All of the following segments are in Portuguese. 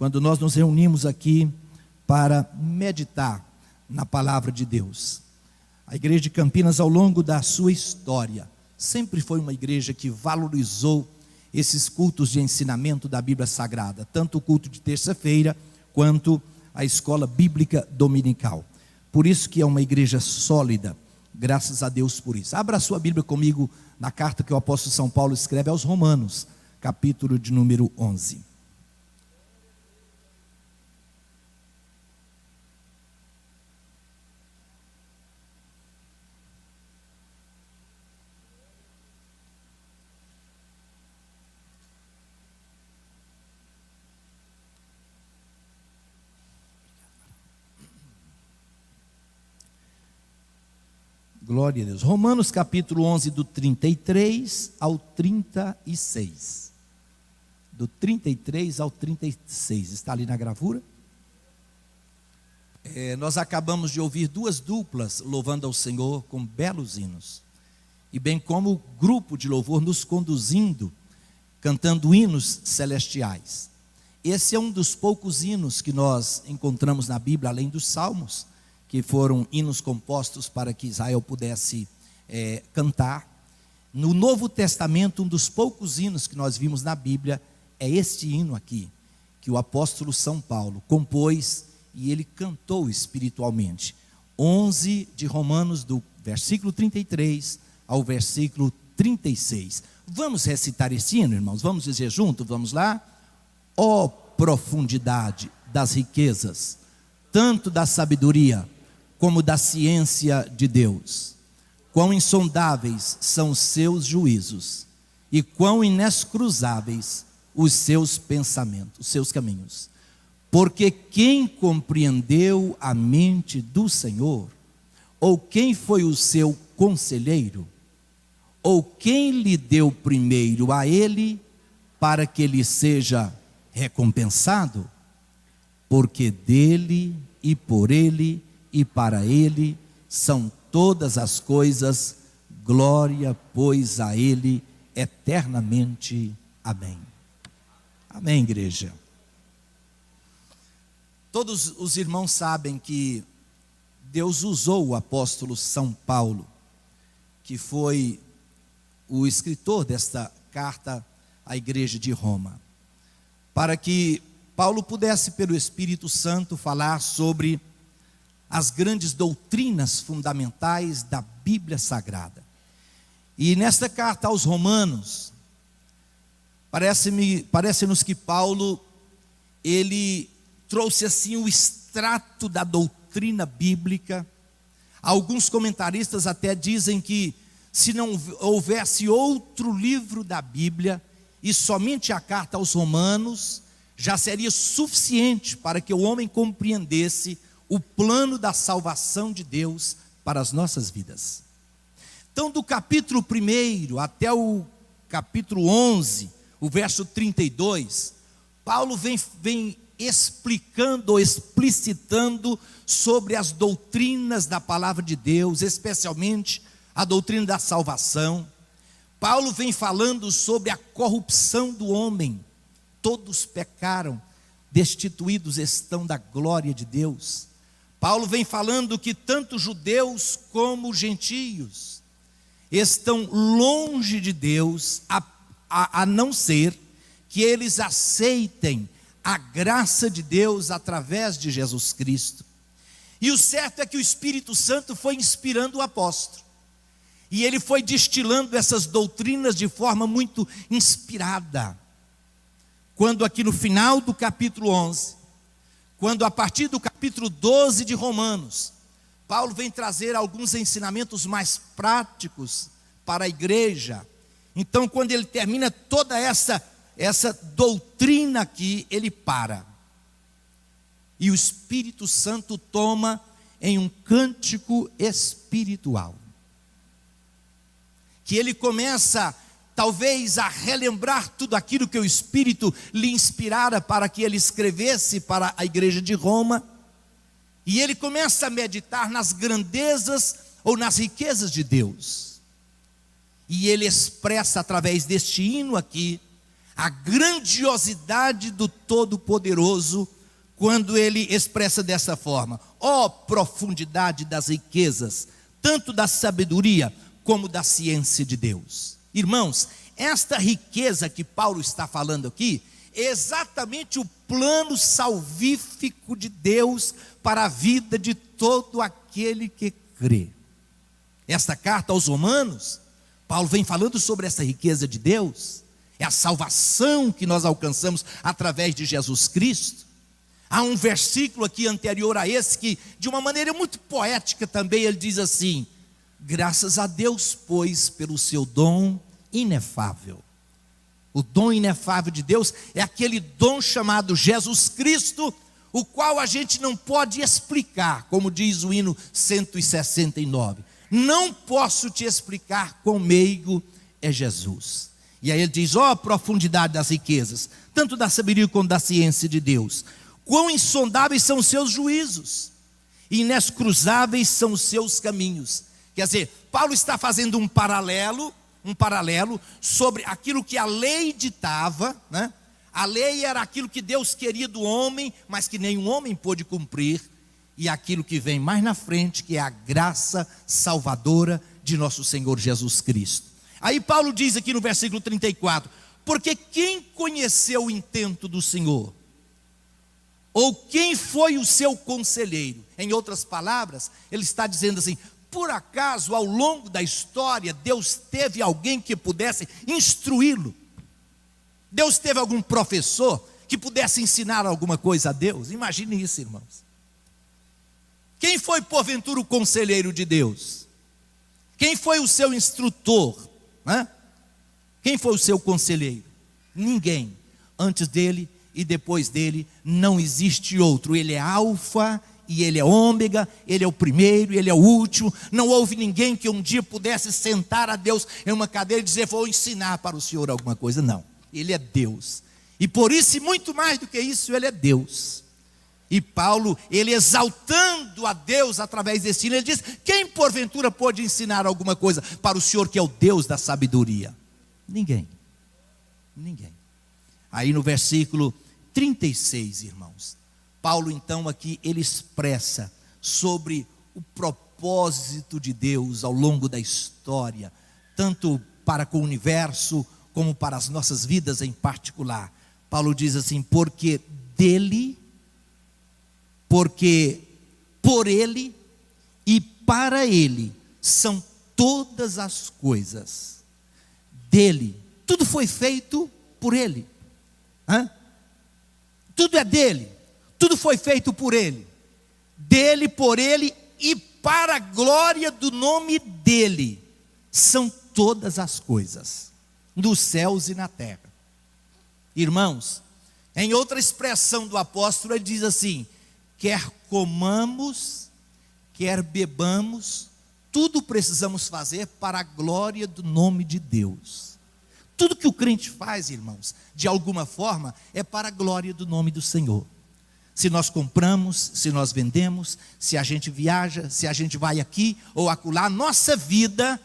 quando nós nos reunimos aqui para meditar na palavra de Deus. A igreja de Campinas, ao longo da sua história, sempre foi uma igreja que valorizou esses cultos de ensinamento da Bíblia Sagrada, tanto o culto de terça-feira, quanto a escola bíblica dominical. Por isso que é uma igreja sólida, graças a Deus por isso. Abra a sua Bíblia comigo na carta que o apóstolo São Paulo escreve aos Romanos, capítulo de número 11. Glória a Deus. Romanos capítulo 11, do 33 ao 36. Do 33 ao 36. Está ali na gravura? Nós acabamos de ouvir duas duplas louvando ao Senhor com belos hinos. E bem como o grupo de louvor nos conduzindo, cantando hinos celestiais. Esse é um dos poucos hinos que nós encontramos na Bíblia, além dos salmos, que foram hinos compostos para que Israel pudesse cantar. No Novo Testamento, um dos poucos hinos que nós vimos na Bíblia é este hino aqui, que o apóstolo São Paulo compôs e ele cantou espiritualmente. 11 de Romanos, do versículo 33 ao versículo 36. Vamos recitar esse hino, irmãos? Vamos dizer junto? Vamos lá? Ó profundidade das riquezas, tanto da sabedoria como da ciência de Deus. Quão insondáveis são os seus juízos, e quão inescruzáveis os seus pensamentos, os seus caminhos. Porque quem compreendeu a mente do Senhor? Ou quem foi o seu conselheiro? Ou quem lhe deu primeiro a ele, para que ele seja recompensado? Porque dele e por ele e para ele são todas as coisas, glória, pois, a ele eternamente. Amém. Amém, igreja. Todos os irmãos sabem que Deus usou o apóstolo São Paulo, que foi o escritor desta carta à igreja de Roma, para que Paulo pudesse, pelo Espírito Santo, falar sobre as grandes doutrinas fundamentais da Bíblia Sagrada. E nesta carta aos Romanos, parece-nos que Paulo, ele trouxe assim o extrato da doutrina bíblica. Alguns comentaristas até dizem que se não houvesse outro livro da Bíblia, e somente a carta aos Romanos, já seria suficiente para que o homem compreendesse o plano da salvação de Deus para as nossas vidas. Então, do capítulo 1 até o capítulo 11, o verso 32, Paulo vem explicando ou explicitando sobre as doutrinas da palavra de Deus, especialmente a doutrina da salvação. Paulo vem falando sobre a corrupção do homem. Todos pecaram, destituídos estão da glória de Deus. Paulo vem falando que tanto judeus como gentios estão longe de Deus, a não ser que eles aceitem a graça de Deus através de Jesus Cristo. E o certo é que o Espírito Santo foi inspirando o apóstolo, e ele foi destilando essas doutrinas de forma muito inspirada. Quando aqui no final do capítulo 11, quando a partir do capítulo 12 de Romanos, Paulo vem trazer alguns ensinamentos mais práticos para a igreja. Então, quando ele termina toda essa doutrina aqui, ele para. E o Espírito Santo toma em um cântico espiritual, que ele começa talvez a relembrar tudo aquilo que o Espírito lhe inspirara para que ele escrevesse para a igreja de Roma. E ele começa a meditar nas grandezas ou nas riquezas de Deus. E ele expressa através deste hino aqui a grandiosidade do Todo-Poderoso, quando ele expressa dessa forma: ó profundidade das riquezas, tanto da sabedoria como da ciência de Deus. Irmãos, esta riqueza que Paulo está falando aqui é exatamente o plano salvífico de Deus para a vida de todo aquele que crê. Esta carta aos Romanos, Paulo vem falando sobre essa riqueza de Deus, é a salvação que nós alcançamos através de Jesus Cristo. Há um versículo aqui anterior a esse que, de uma maneira muito poética também, ele diz assim: graças a Deus, pois, pelo seu dom inefável. O dom inefável de Deus é aquele dom chamado Jesus Cristo, o qual a gente não pode explicar, como diz o hino 169. Não posso te explicar quão meigo é Jesus. E aí ele diz: ó profundidade das riquezas, tanto da sabedoria como da ciência de Deus. Quão insondáveis são os seus juízos, e inescruzáveis são os seus caminhos. Quer dizer, Paulo está fazendo um paralelo sobre aquilo que a lei ditava, né? A lei era aquilo que Deus queria do homem, mas que nenhum homem pôde cumprir, e aquilo que vem mais na frente, que é a graça salvadora de nosso Senhor Jesus Cristo. Aí Paulo diz aqui no versículo 34, porque quem conheceu o intento do Senhor? Ou quem foi o seu conselheiro? Em outras palavras, ele está dizendo assim: por acaso ao longo da história Deus teve alguém que pudesse instruí-lo? Deus teve algum professor que pudesse ensinar alguma coisa a Deus? Imagine isso, irmãos. Quem foi porventura o conselheiro de Deus? Quem foi o seu instrutor? Quem foi o seu conselheiro? Ninguém. Antes dele e depois dele não existe outro. Ele é alfa e ele é ômega, ele é o primeiro, ele é o último. Não houve ninguém que um dia pudesse sentar a Deus em uma cadeira e dizer: vou ensinar para o Senhor alguma coisa. Não, ele é Deus. E por isso, e muito mais do que isso, ele é Deus. E Paulo, ele exaltando a Deus através desse hino, ele diz: quem porventura pode ensinar alguma coisa para o Senhor, que é o Deus da sabedoria? Ninguém. Aí no versículo 36, irmãos, Paulo então aqui ele expressa sobre o propósito de Deus ao longo da história, tanto para com o universo como para as nossas vidas em particular. Paulo diz assim: porque por ele e para ele são todas as coisas. Dele, tudo foi feito por ele. Tudo é dele, tudo foi feito por ele. Dele, por ele e para a glória do nome dele são todas as coisas, nos céus e na terra. Irmãos, em outra expressão do apóstolo, ele diz assim: quer comamos, quer bebamos, tudo precisamos fazer para a glória do nome de Deus. Tudo que o crente faz, irmãos, de alguma forma, é para a glória do nome do Senhor. Se nós compramos, se nós vendemos, se a gente viaja, se a gente vai aqui ou acolá, nossa vida,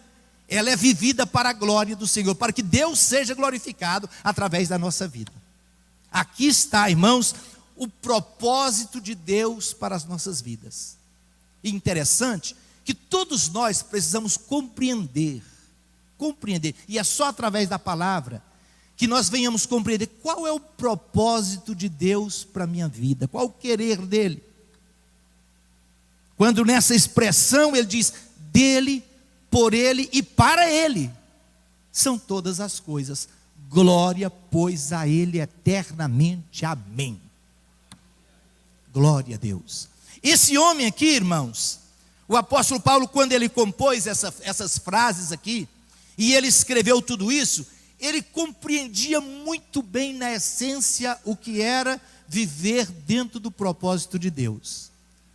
ela é vivida para a glória do Senhor, para que Deus seja glorificado através da nossa vida. Aqui está, irmãos, o propósito de Deus para as nossas vidas. E interessante que todos nós precisamos compreender, e é só através da palavra que nós venhamos compreender qual é o propósito de Deus para a minha vida, qual o querer dele. Quando nessa expressão ele diz: dele, por ele e para ele são todas as coisas. Glória, pois, a ele eternamente. Amém. Glória a Deus. Esse homem aqui, irmãos, o apóstolo Paulo, quando ele compôs essas frases aqui, e ele escreveu tudo isso, ele compreendia muito bem na essência o que era viver dentro do propósito de Deus.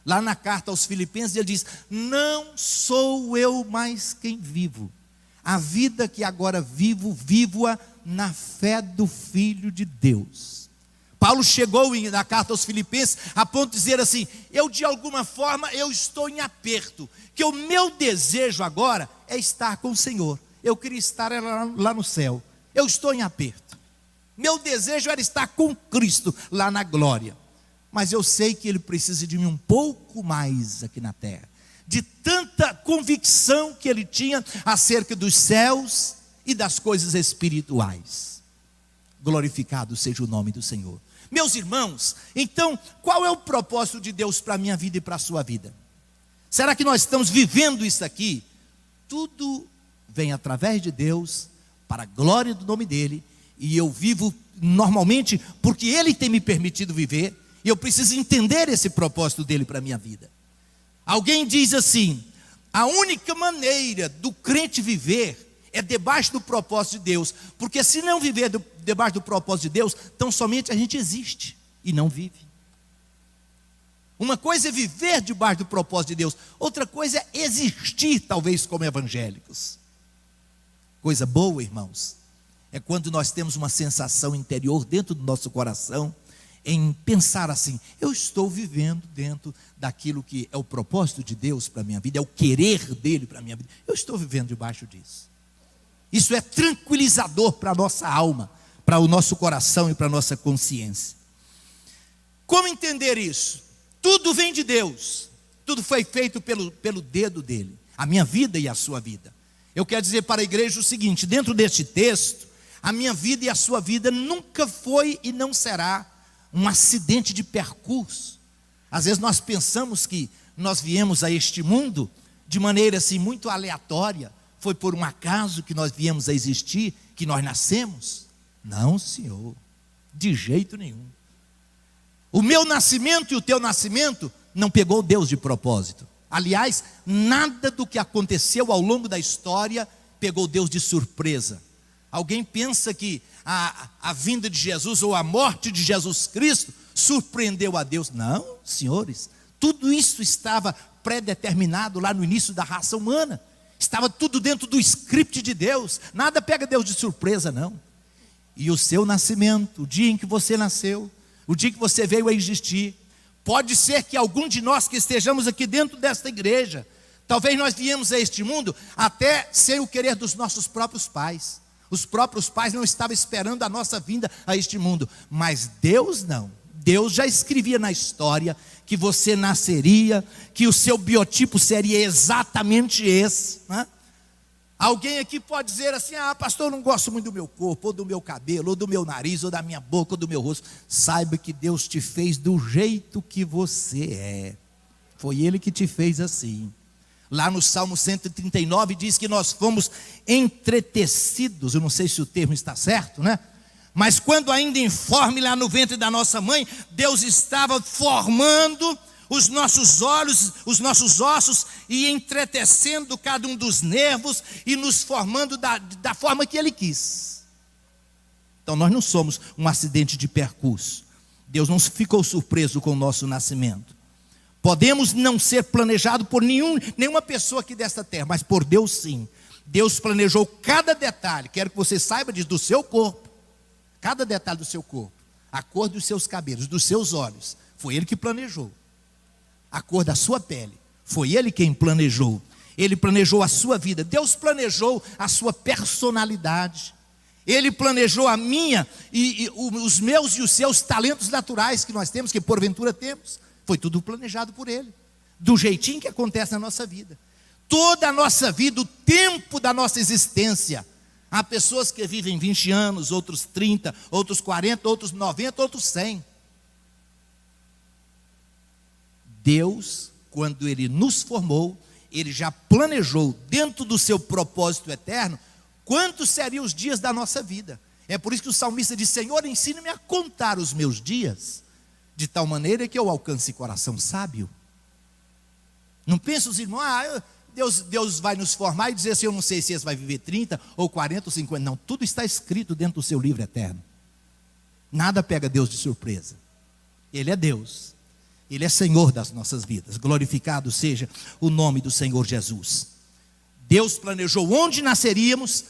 Lá na carta aos Filipenses ele diz: não sou eu mais quem vivo, a vida que agora vivo, vivo-a na fé do Filho de Deus. Paulo chegou na carta aos Filipenses a ponto de dizer assim: eu de alguma forma eu estou em aperto, que o meu desejo agora é estar com o Senhor. Eu queria estar lá no céu, eu estou em aperto. Meu desejo era estar com Cristo lá na glória. Mas eu sei que Ele precisa de mim um pouco mais aqui na terra. De tanta convicção que Ele tinha acerca dos céus e das coisas espirituais. Glorificado seja o nome do Senhor. Meus irmãos, então, qual é o propósito de Deus para a minha vida e para a sua vida? Será que nós estamos vivendo isso aqui? Tudo vem através de Deus, para a glória do nome dEle, e eu vivo normalmente porque Ele tem me permitido viver, e eu preciso entender esse propósito dEle para a minha vida. Alguém diz assim: a única maneira do crente viver é debaixo do propósito de Deus, porque se não viver debaixo do propósito de Deus, tão somente a gente existe e não vive. Uma coisa é viver debaixo do propósito de Deus, outra coisa é existir, talvez como evangélicos. Coisa boa, irmãos, é quando nós temos uma sensação interior dentro do nosso coração, em pensar assim: eu estou vivendo dentro daquilo que é o propósito de Deus para a minha vida, é o querer dEle para a minha vida, eu estou vivendo debaixo disso. Isso é tranquilizador para a nossa alma, para o nosso coração e para a nossa consciência. Como entender isso? Tudo vem de Deus, tudo foi feito pelo dedo dEle, a minha vida e a sua vida. Eu quero dizer para a igreja o seguinte: dentro deste texto, a minha vida e a sua vida nunca foi e não será um acidente de percurso. Às vezes nós pensamos que nós viemos a este mundo de maneira assim muito aleatória, foi por um acaso que nós viemos a existir, que nós nascemos. Não, Senhor, de jeito nenhum. O meu nascimento e o teu nascimento não pegou Deus de propósito. Aliás, nada do que aconteceu ao longo da história pegou Deus de surpresa. Alguém pensa que a vinda de Jesus ou a morte de Jesus Cristo surpreendeu a Deus? Não, senhores, tudo isso estava pré-determinado lá no início da raça humana. Estava tudo dentro do script de Deus. Nada pega Deus de surpresa, não. E o seu nascimento, o dia em que você nasceu, o dia que você veio a existir, pode ser que algum de nós que estejamos aqui dentro desta igreja, talvez nós viemos a este mundo até sem o querer dos nossos próprios pais. Os próprios pais não estavam esperando a nossa vinda a este mundo, mas Deus não. Deus já escrevia na história que você nasceria, que o seu biotipo seria exatamente esse, né? Alguém aqui pode dizer assim: ah, pastor, eu não gosto muito do meu corpo, ou do meu cabelo, ou do meu nariz, ou da minha boca, ou do meu rosto. Saiba que Deus te fez do jeito que você é. Foi Ele que te fez assim. Lá no Salmo 139 diz que nós fomos entretecidos. Eu não sei se o termo está certo, né? Mas quando ainda informe lá no ventre da nossa mãe, Deus estava formando os nossos olhos, os nossos ossos, e entretecendo cada um dos nervos, e nos formando da forma que Ele quis. Então nós não somos um acidente de percurso. Deus não ficou surpreso com o nosso nascimento. Podemos não ser planejado por nenhuma pessoa aqui desta terra, mas por Deus sim. Deus planejou cada detalhe. Quero que você saiba disso, do seu corpo. Cada detalhe do seu corpo. A cor dos seus cabelos, dos seus olhos. Foi Ele que planejou. A cor da sua pele. Foi Ele quem planejou. Ele planejou a sua vida. Deus planejou a sua personalidade. Ele planejou a minha e os meus e os seus talentos naturais que nós temos, que porventura temos. Foi tudo planejado por Ele. Do jeitinho que acontece na nossa vida. Toda a nossa vida, o tempo da nossa existência. Há pessoas que vivem 20 anos, outros 30, outros 40, outros 90, outros 100. Deus, quando Ele nos formou, Ele já planejou dentro do seu propósito eterno quantos seriam os dias da nossa vida. É por isso que o salmista diz: Senhor, ensina-me a contar os meus dias, de tal maneira que eu alcance coração sábio. Não pensa os irmãos: Deus vai nos formar e dizer assim: eu não sei se esse vai viver 30 ou 40 ou 50. Não, tudo está escrito dentro do seu livro eterno. Nada pega Deus de surpresa. Ele é Deus. Ele é Senhor das nossas vidas. Glorificado seja o nome do Senhor Jesus. Deus planejou onde nasceríamos,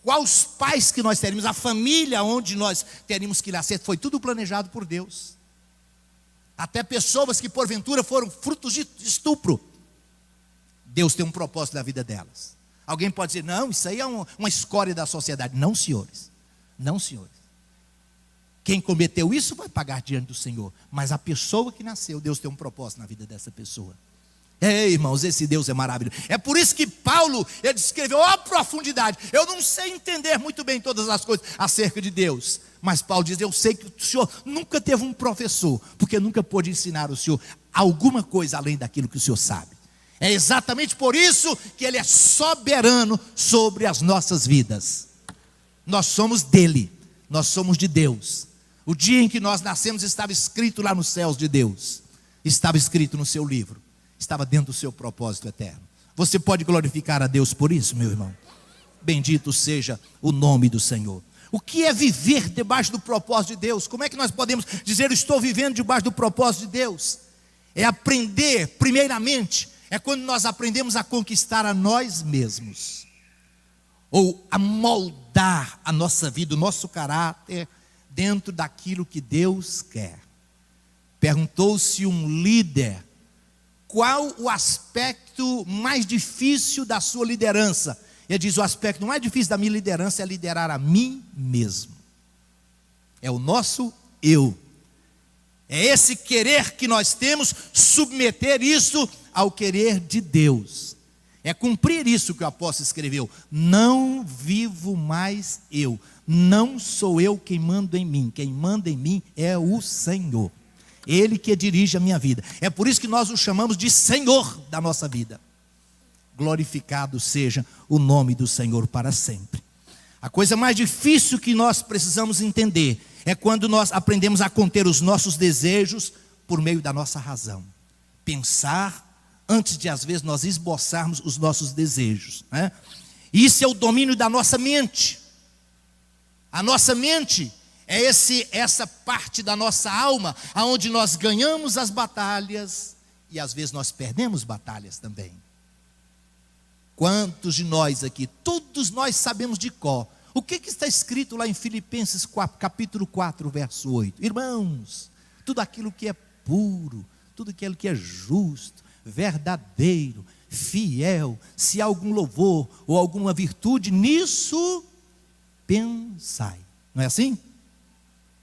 quais pais que nós teríamos, a família onde nós teríamos que nascer. Foi tudo planejado por Deus. Até pessoas que porventura foram frutos de estupro. Deus tem um propósito na vida delas. Alguém pode dizer: não, isso aí é uma escória da sociedade. Não, senhores. Não, senhores. Quem cometeu isso vai pagar diante do Senhor. Mas a pessoa que nasceu, Deus tem um propósito na vida dessa pessoa. Irmãos, esse Deus é maravilhoso. É por isso que Paulo, ele descreveu a profundidade. Eu não sei entender muito bem todas as coisas acerca de Deus, mas Paulo diz, eu sei que o Senhor nunca teve um professor, porque nunca pôde ensinar o Senhor alguma coisa além daquilo que o Senhor sabe. É exatamente por isso que Ele é soberano sobre as nossas vidas. Nós somos dele, nós somos de Deus. O dia em que nós nascemos estava escrito lá nos céus de Deus, estava escrito no seu livro, estava dentro do seu propósito eterno. Você pode glorificar a Deus por isso, meu irmão? Bendito seja o nome do Senhor. O que é viver debaixo do propósito de Deus? Como é que nós podemos dizer, eu estou vivendo debaixo do propósito de Deus? É aprender, primeiramente, é quando nós aprendemos a conquistar a nós mesmos, ou a moldar a nossa vida, o nosso caráter, dentro daquilo que Deus quer. Perguntou-se um líder, qual o aspecto mais difícil da sua liderança? Ele diz, o aspecto mais difícil da minha liderança é liderar a mim mesmo. É o nosso eu. É esse querer que nós temos, submeter isso ao querer de Deus. É cumprir isso que o apóstolo escreveu. Não vivo mais eu. Não sou eu quem manda em mim. Quem manda em mim é o Senhor. Ele que dirige a minha vida. É por isso que nós o chamamos de Senhor da nossa vida. Glorificado seja o nome do Senhor para sempre. A coisa mais difícil que nós precisamos entender é quando nós aprendemos a conter os nossos desejos por meio da nossa razão. Pensar antes de às vezes nós esboçarmos os nossos desejos, né? Isso é o domínio da nossa mente. A nossa mente é essa parte da nossa alma aonde nós ganhamos as batalhas e às vezes nós perdemos batalhas também. Quantos de nós aqui, todos nós sabemos de cor o que está escrito lá em Filipenses 4, capítulo 4, verso 8. Irmãos, tudo aquilo que é puro, tudo aquilo que é justo, verdadeiro, fiel, se há algum louvor ou alguma virtude, nisso pensai. Não é assim?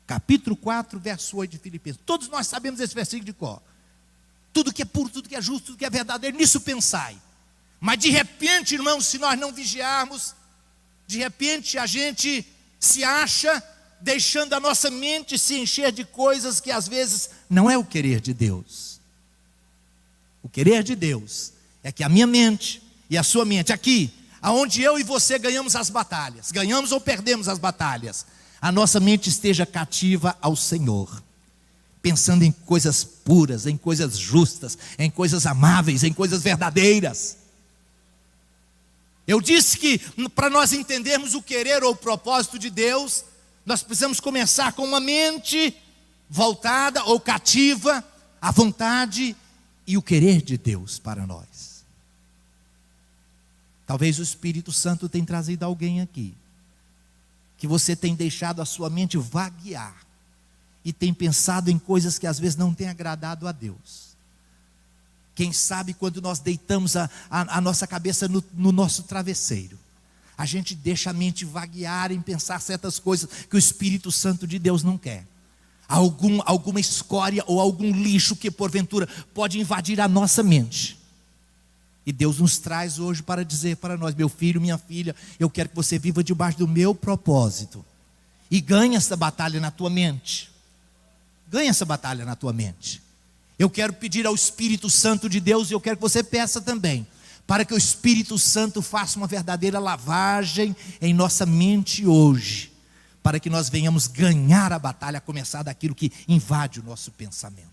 Capítulo 4, verso 8 de Filipenses. Todos nós sabemos esse versículo de cor. Tudo que é puro, tudo que é justo, tudo que é verdadeiro, nisso pensai. Mas de repente, irmãos, se nós não vigiarmos, de repente a gente se acha deixando a nossa mente se encher de coisas que às vezes não é o querer de Deus. O querer de Deus é que a minha mente e a sua mente, aqui, aonde eu e você ganhamos as batalhas, ganhamos ou perdemos as batalhas, a nossa mente esteja cativa ao Senhor, pensando em coisas puras, em coisas justas, em coisas amáveis, em coisas verdadeiras. Eu disse que para nós entendermos o querer ou o propósito de Deus, nós precisamos começar com uma mente voltada ou cativa à vontade e o querer de Deus para nós. Talvez o Espírito Santo tenha trazido alguém aqui, que você tem deixado a sua mente vaguear, e tem pensado em coisas que às vezes não tem agradado a Deus. Quem sabe quando nós deitamos a nossa cabeça no nosso travesseiro, a gente deixa a mente vaguear em pensar certas coisas que o Espírito Santo de Deus não quer. Alguma escória ou algum lixo que porventura pode invadir a nossa mente. E Deus nos traz hoje para dizer para nós, meu filho, minha filha, eu quero que você viva debaixo do meu propósito. E ganhe essa batalha na tua mente. Ganhe essa batalha na tua mente. Eu quero pedir ao Espírito Santo de Deus, e eu quero que você peça também, para que o Espírito Santo faça uma verdadeira lavagem em nossa mente hoje, para que nós venhamos ganhar a batalha, a começar daquilo que invade o nosso pensamento.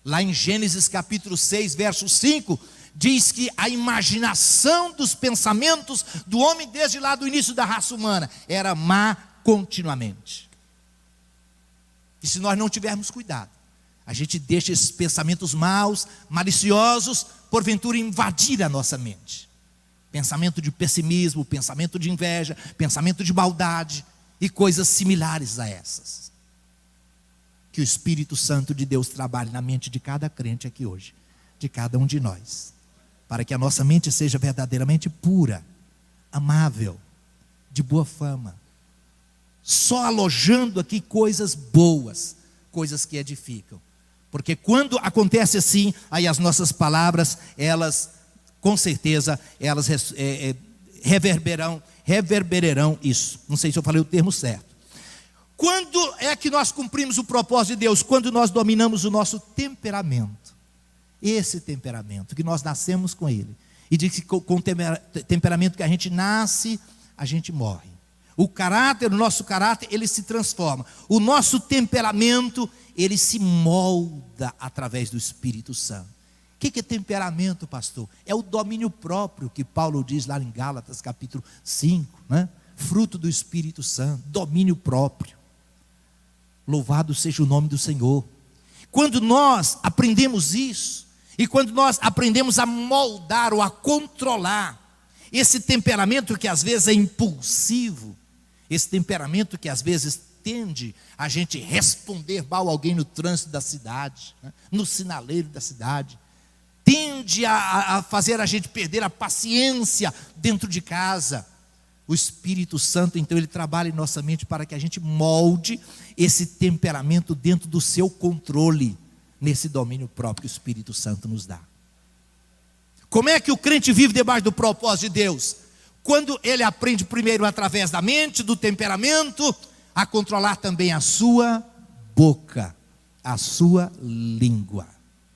Lá em Gênesis capítulo 6, verso 5, diz que a imaginação dos pensamentos do homem desde lá do início da raça humana era má continuamente. E se nós não tivermos cuidado, a gente deixa esses pensamentos maus, maliciosos, porventura invadir a nossa mente. Pensamento de pessimismo, pensamento de inveja, pensamento de maldade e coisas similares a essas. Que o Espírito Santo de Deus trabalhe na mente de cada crente aqui hoje, de cada um de nós, para que a nossa mente seja verdadeiramente pura, amável, de boa fama, só alojando aqui coisas boas, coisas que edificam. Porque quando acontece assim, aí as nossas palavras, elas, com certeza, elas reverberarão isso. Não sei se eu falei o termo certo. Quando é que nós cumprimos o propósito de Deus? Quando nós dominamos o nosso temperamento. Esse temperamento, que nós nascemos com ele. E diz que com o temperamento que a gente nasce, a gente morre. O caráter, o nosso caráter, ele se transforma. O nosso temperamento, ele se molda através do Espírito Santo. O que é temperamento, pastor? É o domínio próprio que Paulo diz lá em Gálatas capítulo 5, né? Fruto do Espírito Santo, domínio próprio. Louvado seja o nome do Senhor. Quando nós aprendemos isso, e quando nós aprendemos a moldar ou a controlar esse temperamento que às vezes é impulsivo, esse temperamento que às vezes tende a gente responder mal a alguém no trânsito da cidade, né? No sinaleiro da cidade, tende a fazer a gente perder a paciência dentro de casa. O Espírito Santo, então, ele trabalha em nossa mente para que a gente molde esse temperamento dentro do seu controle, nesse domínio próprio que o Espírito Santo nos dá. Como é que o crente vive debaixo do propósito de Deus? Quando ele aprende primeiro através da mente, do temperamento, a controlar também a sua boca, a sua língua.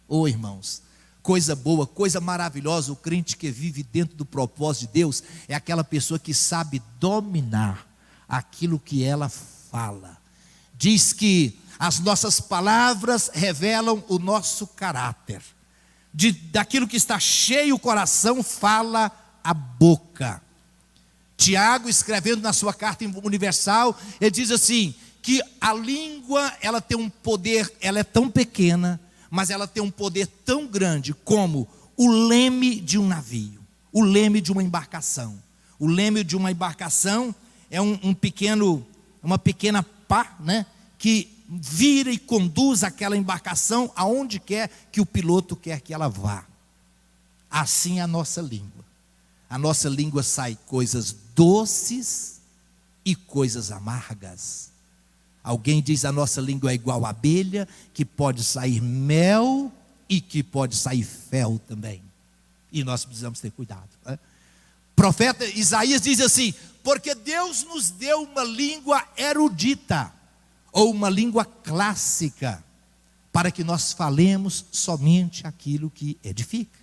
Oh, irmãos, coisa boa, coisa maravilhosa, o crente que vive dentro do propósito de Deus é aquela pessoa que sabe dominar aquilo que ela fala. Diz que as nossas palavras revelam o nosso caráter. Daquilo que está cheio o coração, fala a boca. Tiago, escrevendo na sua carta universal, ele diz assim, que a língua, ela tem um poder, ela é tão pequena, mas ela tem um poder tão grande como o leme de um navio, o leme de uma embarcação. O leme de uma embarcação é uma pequena pá, né, que vira e conduz aquela embarcação aonde quer que o piloto quer que ela vá. Assim é a nossa língua. A nossa língua sai coisas doces e coisas amargas. Alguém diz a nossa língua é igual a abelha, que pode sair mel e que pode sair fel também. E nós precisamos ter cuidado, né? Profeta Isaías diz assim, porque Deus nos deu uma língua erudita, ou uma língua clássica, para que nós falemos somente aquilo que edifica.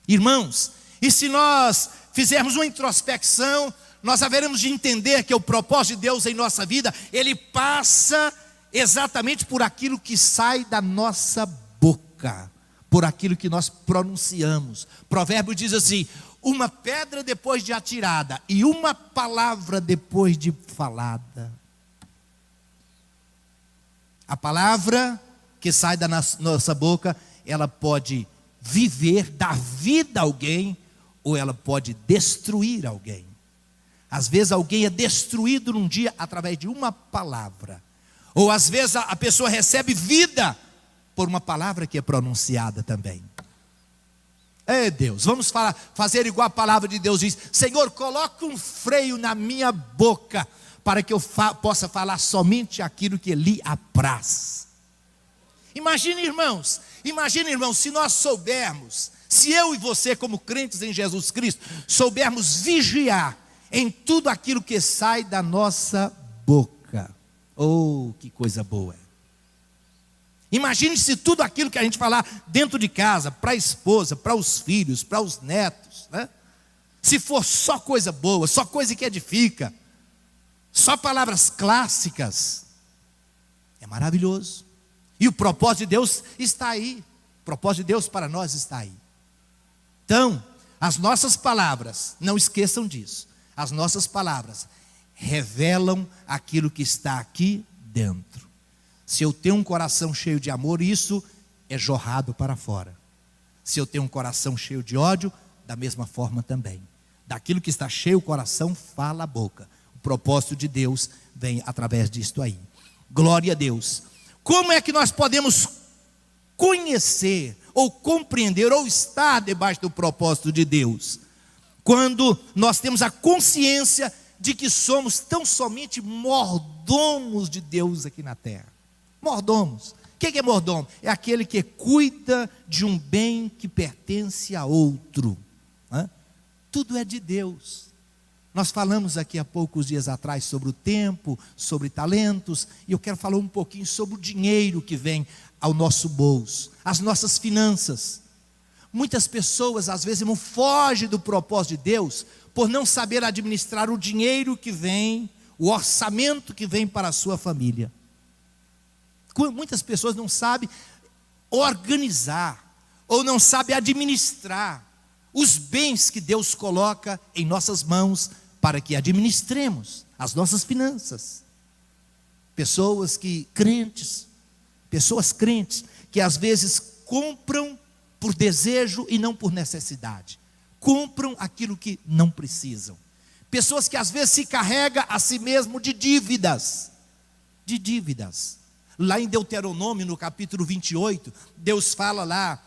Irmãos, e se nós fizermos uma introspecção, nós haveremos de entender que o propósito de Deus em nossa vida, ele passa exatamente por aquilo que sai da nossa boca, por aquilo que nós pronunciamos. Provérbio diz assim, uma pedra depois de atirada e uma palavra depois de falada. A palavra que sai da nossa boca, ela pode viver, dar vida a alguém, ou ela pode destruir alguém. Às vezes alguém é destruído num dia através de uma palavra. Ou às vezes a pessoa recebe vida por uma palavra que é pronunciada também. Ei Deus, vamos fazer igual a palavra de Deus diz. Senhor, coloca um freio na minha boca, para que eu possa falar somente aquilo que lhe apraz. Imagine irmãos, se nós soubermos, se eu e você como crentes em Jesus Cristo, soubermos vigiar em tudo aquilo que sai da nossa boca. Oh, que coisa boa. Imagine se tudo aquilo que a gente falar dentro de casa, para a esposa, para os filhos, para os netos, né? Se for só coisa boa, só coisa que edifica, só palavras clássicas, é maravilhoso. E o propósito de Deus está aí. O propósito de Deus para nós está aí. Então, as nossas palavras, não esqueçam disso, as nossas palavras revelam aquilo que está aqui dentro. Se eu tenho um coração cheio de amor, isso é jorrado para fora. Se eu tenho um coração cheio de ódio, da mesma forma também. Daquilo que está cheio o coração, fala a boca. O propósito de Deus vem através disto aí. Glória a Deus. Como é que nós podemos conhecer, ou compreender, ou estar debaixo do propósito de Deus? Quando nós temos a consciência de que somos tão somente mordomos de Deus aqui na terra. Mordomos. O que é mordomo? É aquele que cuida de um bem que pertence a outro. Tudo é de Deus. Nós falamos aqui há poucos dias atrás sobre o tempo, sobre talentos, e eu quero falar um pouquinho sobre o dinheiro que vem ao nosso bolso, as nossas finanças. Muitas pessoas às vezes fogem do propósito de Deus por não saber administrar o dinheiro que vem, o orçamento que vem para a sua família. Muitas pessoas não sabem organizar, ou não sabem administrar os bens que Deus coloca em nossas mãos para que administremos as nossas finanças. Pessoas crentes, que às vezes compram por desejo e não por necessidade. Compram aquilo que não precisam. Pessoas que às vezes se carregam a si mesmo de dívidas. Lá em Deuteronômio, no capítulo 28, Deus fala lá,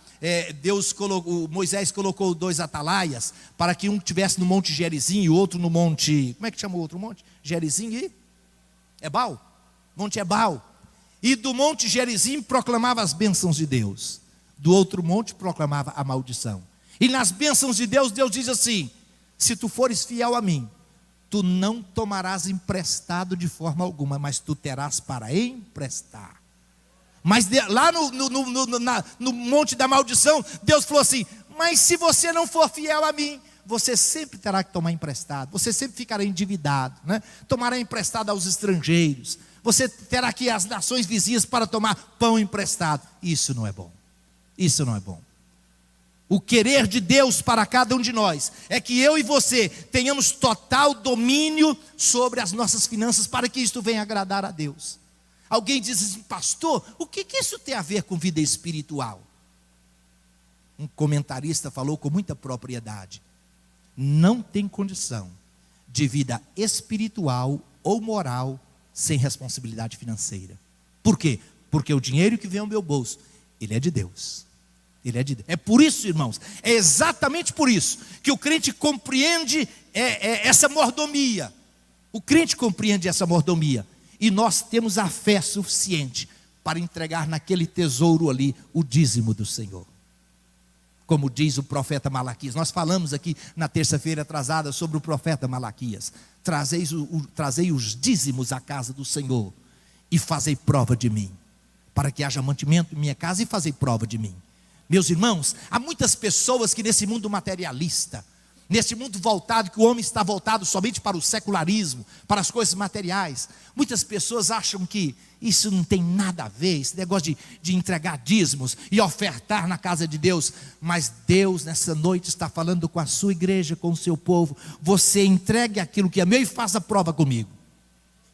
Moisés colocou 2 atalaias, para que um estivesse no monte Gerizim e o outro no monte, como é que chama o outro monte? Gerizim e Ebal, monte Ebal. E do monte Gerizim proclamava as bênçãos de Deus, do outro monte proclamava a maldição. E nas bênçãos de Deus, Deus diz assim: se tu fores fiel a mim, tu não tomarás emprestado de forma alguma, mas tu terás para emprestar. Mas lá no monte da maldição, Deus falou assim: mas se você não for fiel a mim, você sempre terá que tomar emprestado, você sempre ficará endividado, tomará emprestado aos estrangeiros, você terá que ir às nações vizinhas para tomar pão emprestado. Isso não é bom. O querer de Deus para cada um de nós é que eu e você tenhamos total domínio sobre as nossas finanças, para que isto venha agradar a Deus. Alguém diz assim: pastor, o que isso tem a ver com vida espiritual? Um comentarista falou com muita propriedade: não tem condição de vida espiritual ou moral sem responsabilidade financeira. Por quê? Porque o dinheiro que vem ao meu bolso, ele é de Deus. É por isso, irmãos, é exatamente por isso que o crente compreende essa mordomia. O crente compreende essa mordomia. E nós temos a fé suficiente para entregar naquele tesouro ali o dízimo do Senhor. Como diz o profeta Malaquias. Nós falamos aqui na terça-feira atrasada sobre o profeta Malaquias. Trazei os dízimos à casa do Senhor e fazei prova de mim, para que haja mantimento em minha casa, e fazei prova de mim. Meus irmãos, há muitas pessoas que nesse mundo materialista, nesse mundo voltado, que o homem está voltado somente para o secularismo, para as coisas materiais, muitas pessoas acham que isso não tem nada a ver, esse negócio de entregar dízimos e ofertar na casa de Deus. Mas Deus nessa noite está falando com a sua igreja, com o seu povo: você entregue aquilo que é meu e faça prova comigo.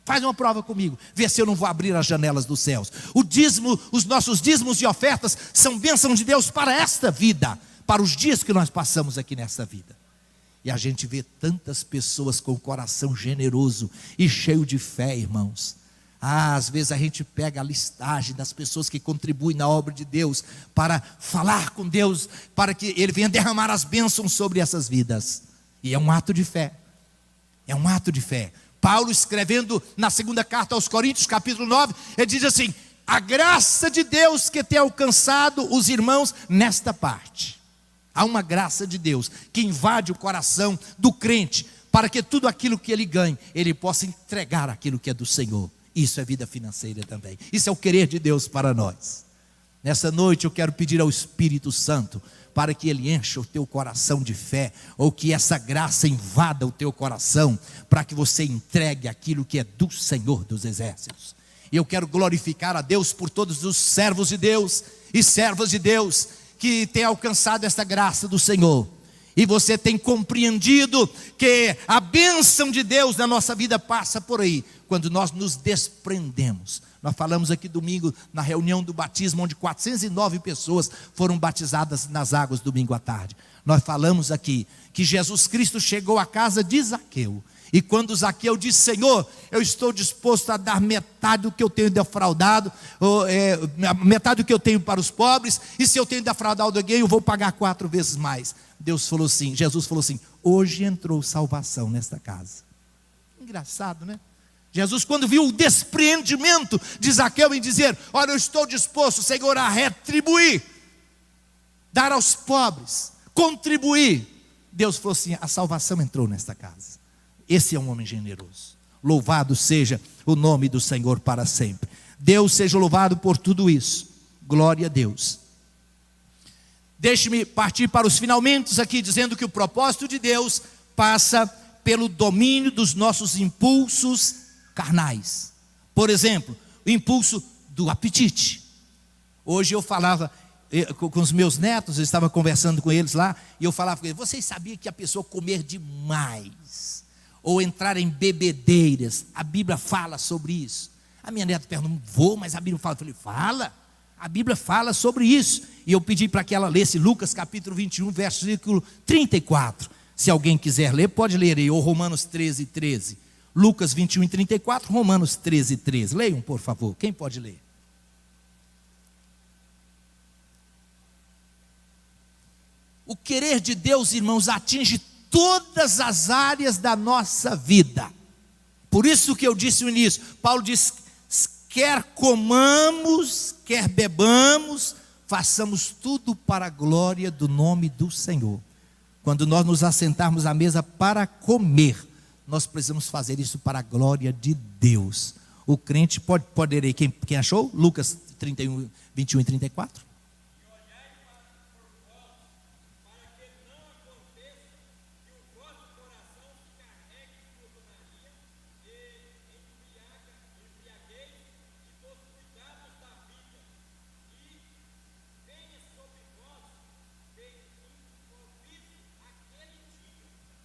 Faz uma prova comigo, vê se eu não vou abrir as janelas dos céus. O dízimo, os nossos dízimos e ofertas são bênçãos de Deus para esta vida, para os dias que nós passamos aqui nessa vida. E a gente vê tantas pessoas com o coração generoso e cheio de fé, irmãos. Às vezes a gente pega a listagem das pessoas que contribuem na obra de Deus, para falar com Deus, para que Ele venha derramar as bênçãos sobre essas vidas. E é um ato de fé. Paulo, escrevendo na segunda carta aos Coríntios, capítulo 9, ele diz assim: a graça de Deus que tem alcançado os irmãos nesta parte. Há uma graça de Deus que invade o coração do crente, para que tudo aquilo que ele ganhe, ele possa entregar aquilo que é do Senhor. Isso é vida financeira também. Isso é o querer de Deus para nós. Nessa noite eu quero pedir ao Espírito Santo para que Ele encha o teu coração de fé, ou que essa graça invada o teu coração, para que você entregue aquilo que é do Senhor dos Exércitos. E eu quero glorificar a Deus por todos os servos de Deus e servas de Deus que têm alcançado essa graça do Senhor. E você tem compreendido que a bênção de Deus na nossa vida passa por aí, quando nós nos desprendemos. Nós falamos aqui domingo na reunião do batismo, onde 409 pessoas foram batizadas nas águas domingo à tarde. Nós falamos aqui que Jesus Cristo chegou à casa de Zaqueu. E quando Zaqueu disse: Senhor, eu estou disposto a dar metade do que eu tenho defraudado, metade do que eu tenho para os pobres, e se eu tenho defraudado alguém, eu vou pagar 4 vezes mais. Jesus falou assim: hoje entrou salvação nesta casa. Engraçado, né? Jesus, quando viu o despreendimento de Zaqueu em dizer: olha, eu estou disposto, Senhor, a retribuir, dar aos pobres, contribuir. Deus falou assim: a salvação entrou nesta casa. Esse é um homem generoso. Louvado seja o nome do Senhor para sempre. Deus seja louvado por tudo isso. Glória a Deus. Deixe-me partir para os finalmente aqui, dizendo que o propósito de Deus passa pelo domínio dos nossos impulsos carnais. Por exemplo, o impulso do apetite. Hoje eu falava com os meus netos, eu estava conversando com eles lá, e eu falava com eles: vocês sabiam que a pessoa comer demais, ou entrar em bebedeiras, a Bíblia fala sobre isso? A minha neta perguntou: mas a Bíblia fala? Eu falei: fala, a Bíblia fala sobre isso. E eu pedi para que ela lesse Lucas capítulo 21, versículo 34. Se alguém quiser ler, pode ler aí, ou Romanos 13, 13. Lucas 21 e 34, Romanos 13, 13. Leiam, por favor, quem pode ler? O querer de Deus, irmãos, atinge todas as áreas da nossa vida. Por isso que eu disse no início, Paulo diz: quer comamos, quer bebamos, façamos tudo para a glória do nome do Senhor. Quando nós nos assentarmos à mesa para comer, nós precisamos fazer isso para a glória de Deus. O crente pode ler, quem achou? Lucas 31, 21 e 34.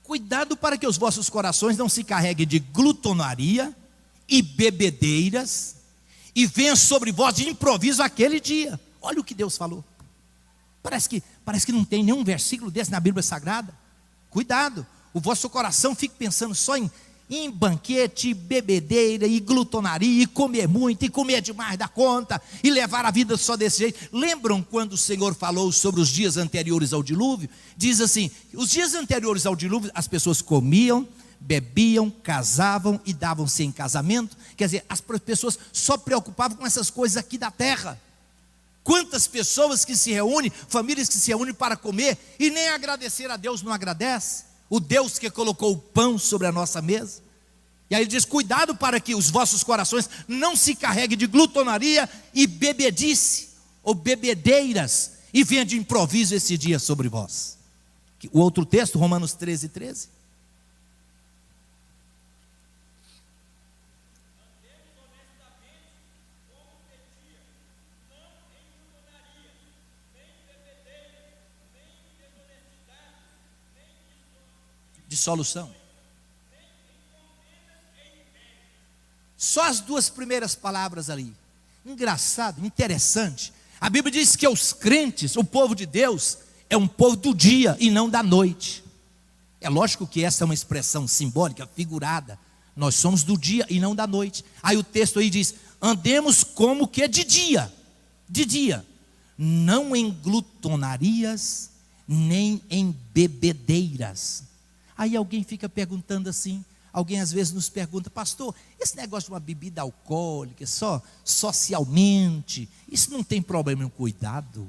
Cuidado para que os vossos corações não se carreguem de glutonaria e bebedeiras, e venha sobre vós de improviso aquele dia. Olha o que Deus falou. Parece que não tem nenhum versículo desse na Bíblia Sagrada. Cuidado, o vosso coração fique pensando só em banquete, bebedeira e glutonaria, e comer muito, e comer demais da conta, e levar a vida só desse jeito. Lembram quando o Senhor falou sobre os dias anteriores ao dilúvio? Diz assim: os dias anteriores ao dilúvio, as pessoas comiam, bebiam, casavam e davam-se em casamento. Quer dizer, as pessoas só preocupavam com essas coisas aqui da terra. Quantas pessoas que se reúnem, famílias que se reúnem para comer, e nem agradecer a Deus não agradece. O Deus que colocou o pão sobre a nossa mesa. E aí ele diz: cuidado para que os vossos corações não se carreguem de glutonaria e bebedice, ou bebedeiras, e venha de improviso esse dia sobre vós. O outro texto, Romanos 13, 13. Dissolução. Só as duas primeiras palavras ali. Engraçado, interessante. A Bíblia diz que os crentes, o povo de Deus, é um povo do dia e não da noite. É lógico que essa é uma expressão simbólica, figurada. Nós somos do dia e não da noite. Aí o texto aí diz: andemos como que de dia, não em glutonarias, nem em bebedeiras. Aí alguém fica perguntando assim, alguém às vezes nos pergunta: pastor, esse negócio de uma bebida alcoólica, só socialmente, isso não tem problema? Cuidado.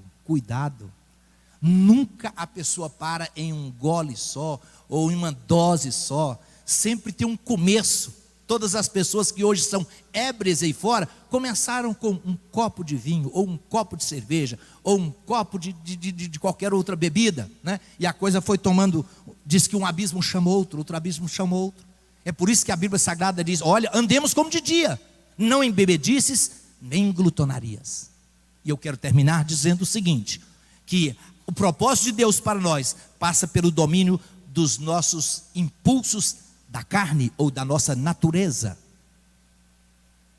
Nunca a pessoa para em um gole só, ou em uma dose só. Sempre tem um começo. Todas as pessoas que hoje são ébrias aí fora, começaram com um copo de vinho, ou um copo de cerveja, ou um copo de qualquer outra bebida, né? E a coisa foi tomando, diz que um abismo chama outro abismo chama outro. É por isso que a Bíblia Sagrada diz: olha, andemos como de dia, não em bebedices, nem em glutonarias. E eu quero terminar dizendo o seguinte: que o propósito de Deus para nós passa pelo domínio dos nossos impulsos da carne ou da nossa natureza.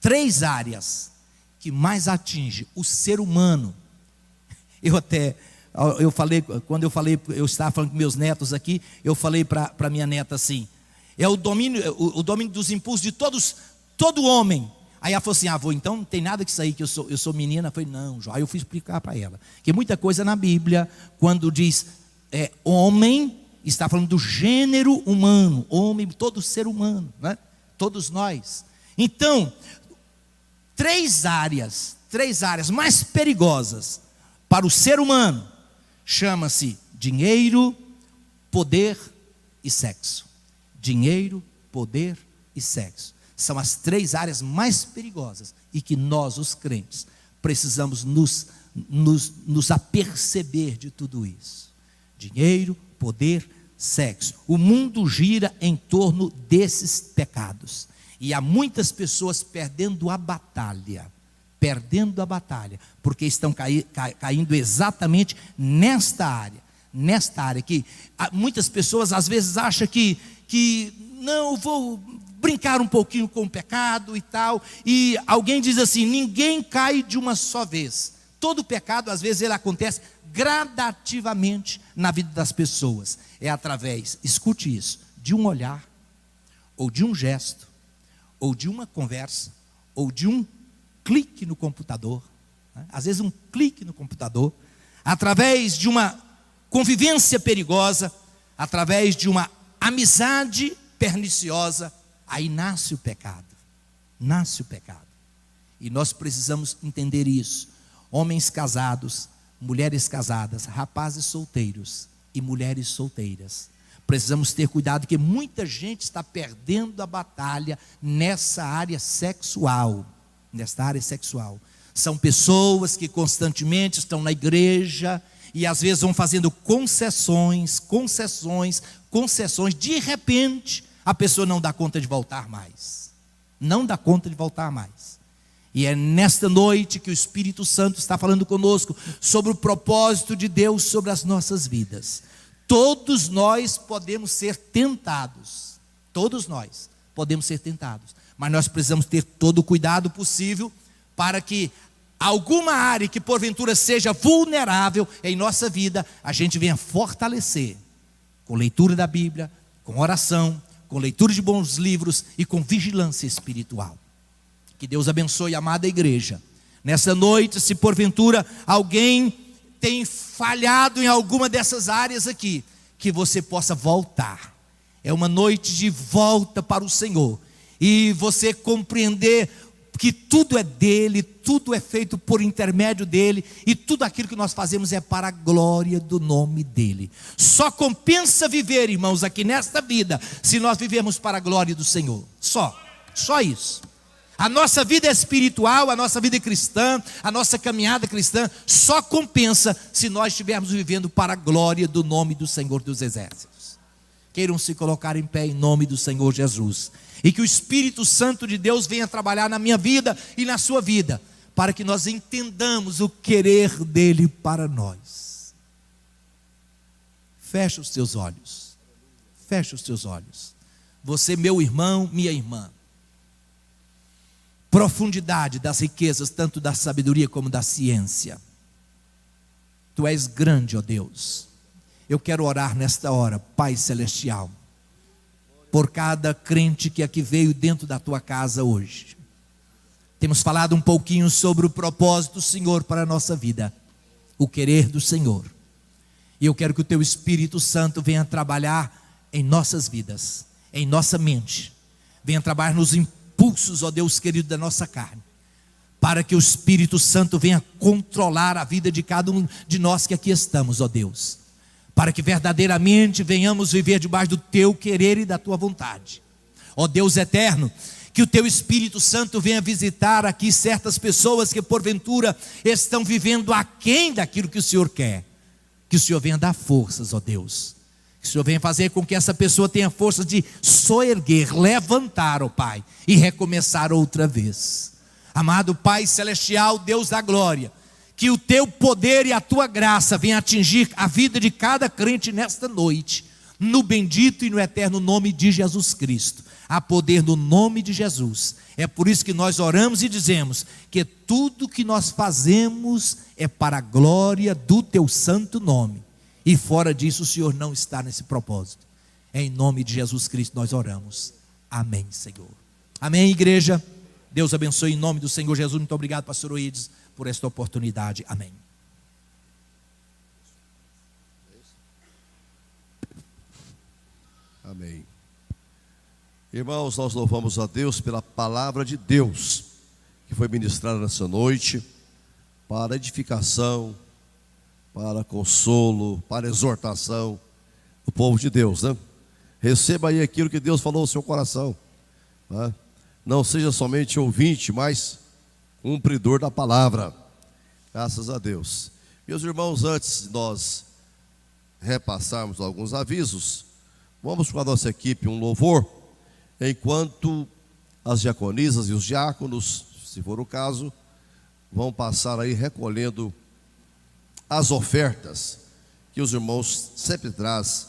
3 áreas que mais atinge o ser humano. Eu falei, quando eu estava falando com meus netos aqui, eu falei para minha neta assim: é o domínio dos impulsos de todo homem. Aí ela falou assim: avô, então não tem nada que isso aí, que eu sou menina. Eu falei: não, João. Aí eu fui explicar para ela que muita coisa na Bíblia, quando diz homem, está falando do gênero humano, homem, todo ser humano, né? todos nós. Então, três áreas mais perigosas para o ser humano, chama-se dinheiro, poder e sexo. Dinheiro, poder e sexo. São as três áreas mais perigosas e que nós, os crentes, precisamos nos aperceber de tudo isso. Dinheiro, poder, sexo. O mundo gira em torno desses pecados. E há muitas pessoas perdendo a batalha, porque estão caindo exatamente nesta área que muitas pessoas às vezes acham que não, vou brincar um pouquinho com o pecado e tal, e alguém diz assim, ninguém cai de uma só vez. Todo pecado às vezes ele acontece gradativamente na vida das pessoas, é através, escute isso, de um olhar, ou de um gesto, ou de uma conversa, ou de um clique no computador, né? Às vezes um clique no computador, através de uma convivência perigosa, através de uma amizade perniciosa, aí nasce o pecado, e nós precisamos entender isso, homens casados, mulheres casadas, rapazes solteiros e mulheres solteiras, precisamos ter cuidado, porque muita gente está perdendo a batalha nessa área sexual, são pessoas que constantemente estão na igreja, e às vezes vão fazendo concessões, de repente, a pessoa não dá conta de voltar mais, e é nesta noite que o Espírito Santo está falando conosco, sobre o propósito de Deus sobre as nossas vidas. Todos nós podemos ser tentados, mas nós precisamos ter todo o cuidado possível, para que alguma área que porventura seja vulnerável em nossa vida, a gente venha fortalecer, com leitura da Bíblia, com oração, com leitura de bons livros e com vigilância espiritual. Que Deus abençoe a amada igreja. Nessa noite, se porventura alguém tem falhado em alguma dessas áreas aqui, que você possa voltar. É uma noite de volta para o Senhor, e você compreender que tudo é dele, tudo é feito por intermédio dele, e tudo aquilo que nós fazemos é para a glória do nome dele. Só compensa viver, irmãos, aqui nesta vida, se nós vivemos para a glória do Senhor. Só isso. A nossa vida espiritual, a nossa vida cristã, a nossa caminhada cristã, só compensa se nós estivermos vivendo para a glória do nome do Senhor dos Exércitos. Queiram se colocar em pé em nome do Senhor Jesus, e que o Espírito Santo de Deus venha trabalhar na minha vida e na sua vida, para que nós entendamos o querer dele para nós. Fecha os teus olhos, você, meu irmão, minha irmã, profundidade das riquezas, tanto da sabedoria como da ciência. Tu és grande, ó Deus. Eu quero orar nesta hora, Pai Celestial, por cada crente que aqui veio dentro da tua casa hoje. Temos falado um pouquinho sobre o propósito do Senhor para a nossa vida, o querer do Senhor. E eu quero que o teu Espírito Santo venha trabalhar em nossas vidas, em nossa mente, venha trabalhar nos impulsos, ó Deus querido, da nossa carne, para que o Espírito Santo venha controlar a vida de cada um de nós que aqui estamos, ó Deus, para que verdadeiramente venhamos viver debaixo do teu querer e da tua vontade. Ó Deus eterno, que o teu Espírito Santo venha visitar aqui certas pessoas que porventura estão vivendo aquém daquilo que o Senhor quer, que o Senhor venha dar forças, ó Deus, que o Senhor venha fazer com que essa pessoa tenha força de soerguer, levantar, ó Pai, e recomeçar outra vez. Amado Pai Celestial, Deus da glória, que o teu poder e a tua graça venham atingir a vida de cada crente nesta noite, no bendito e no eterno nome de Jesus Cristo. Há poder no nome de Jesus. É por isso que nós oramos e dizemos que tudo que nós fazemos é para a glória do teu santo nome, e fora disso o Senhor não está nesse propósito. Em nome de Jesus Cristo nós oramos. Amém, Senhor. Amém, igreja. Deus abençoe em nome do Senhor Jesus. Muito obrigado, pastor Oídes, por esta oportunidade. Amém. Amém. Irmãos, nós louvamos a Deus pela palavra de Deus que foi ministrada nessa noite, para edificação, para consolo, para exortação do povo de Deus, né? Receba aí aquilo que Deus falou no seu coração, né? Não seja somente ouvinte, mas cumpridor da palavra. Graças a Deus. Meus irmãos, antes de nós repassarmos alguns avisos, vamos com a nossa equipe um louvor, enquanto as diaconisas e os diáconos, se for o caso, vão passar aí recolhendo as ofertas que os irmãos sempre trazem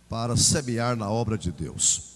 para semear na obra de Deus.